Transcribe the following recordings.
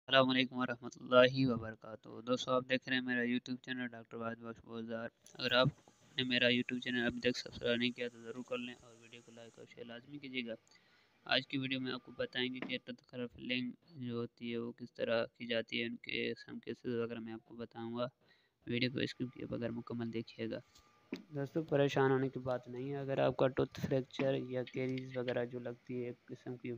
السلام علیکم ورحمۃ اللہ وبرکاتہ۔ دوستوں، آپ دیکھ رہے ہیں میرا یوٹیوب چینل ڈاکٹر واحد بخش بوزدار۔ اگر آپ نے میرا یوٹیوب چینل ابھی تک سبسکرائب نہیں کیا تو ضرور کر لیں اور ویڈیو کو لائک اور شیئر لازمی کیجیے گا۔ آج کی ویڈیو میں آپ کو بتائیں گے کہ ٹوتھ کلر فلنگ جو ہوتی ہے وہ کس طرح کی جاتی ہے، ان کے سم کیسز وغیرہ میں آپ کو بتاؤں گا۔ ویڈیو کو اسکپ کیے بغیر مکمل دیکھیے گا۔ دوستوں، پریشان ہونے کی بات نہیں ہے۔ اگر آپ کا ٹوتھ فریکچر یا کیریز وغیرہ جو لگتی ہے، ایک قسم کی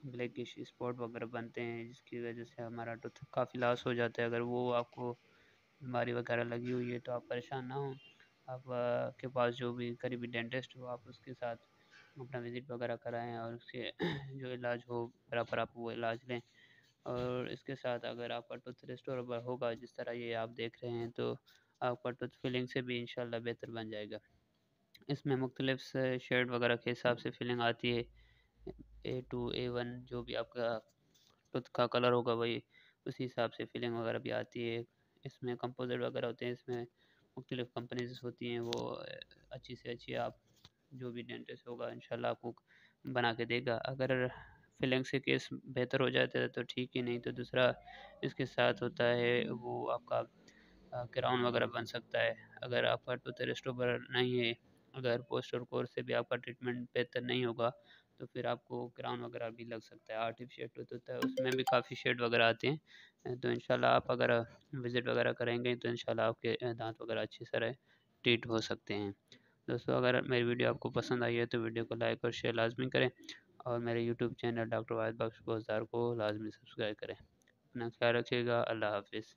بلیکش اسپاٹ وغیرہ بنتے ہیں جس کی وجہ سے ہمارا ٹوتھ کافی لاس ہو جاتا ہے، اگر وہ آپ کو بیماری وغیرہ لگی ہوئی ہے تو آپ پریشان نہ ہوں۔ آپ کے پاس جو بھی قریبی ڈینٹسٹ ہو، آپ اس کے ساتھ اپنا وزٹ وغیرہ کرائیں اور اس کے جو علاج ہو برابر آپ وہ علاج لیں۔ اور اس کے ساتھ اگر آپ کا ٹوتھ ریسٹوریبل ہوگا جس طرح یہ آپ دیکھ رہے ہیں تو آپ کا ٹوتھ فلنگ سے بھی انشاءاللہ بہتر بن جائے گا۔ اس میں مختلف شیڈ وغیرہ کے حساب سے فلنگ آتی ہے، A2 A1 جو بھی آپ کا ٹوتھ کا کلر ہوگا وہی اسی حساب سے فلنگ وغیرہ بھی آتی ہے۔ اس میں کمپوزٹ وغیرہ ہوتے ہیں، اس میں مختلف کمپنیز ہوتی ہیں، وہ اچھی سے اچھی آپ جو بھی ڈینٹسٹ ہوگا انشاءاللہ آپ کو بنا کے دے گا۔ اگر فلنگ سے کیس بہتر ہو جاتا ہے تو ٹھیک ہی، نہیں تو دوسرا اس کے ساتھ ہوتا ہے وہ آپ کا کراؤن وغیرہ بن سکتا ہے۔ اگر آپ کا ٹوتھ ریسٹوریبل نہیں ہے، اگر پوسٹ اور کورس سے بھی آپ کا ٹریٹمنٹ بہتر نہیں ہوگا تو پھر آپ کو کراؤن وغیرہ بھی لگ سکتا ہے۔ آرٹیفیشل ٹوتھ ہوتا ہے، اس میں بھی کافی شیڈ وغیرہ آتے ہیں، تو انشاءاللہ آپ اگر وزٹ وغیرہ کریں گے تو انشاءاللہ آپ کے دانت وغیرہ اچھی طرح ٹریٹ ہو سکتے ہیں۔ دوستو، اگر میری ویڈیو آپ کو پسند آئی ہے تو ویڈیو کو لائک اور شیئر لازمی کریں اور میرے یوٹیوب چینل ڈاکٹر واحد بخش بوزدار کو لازمی سبسکرائب کریں۔ اپنا خیال رکھیے گا۔ اللہ حافظ۔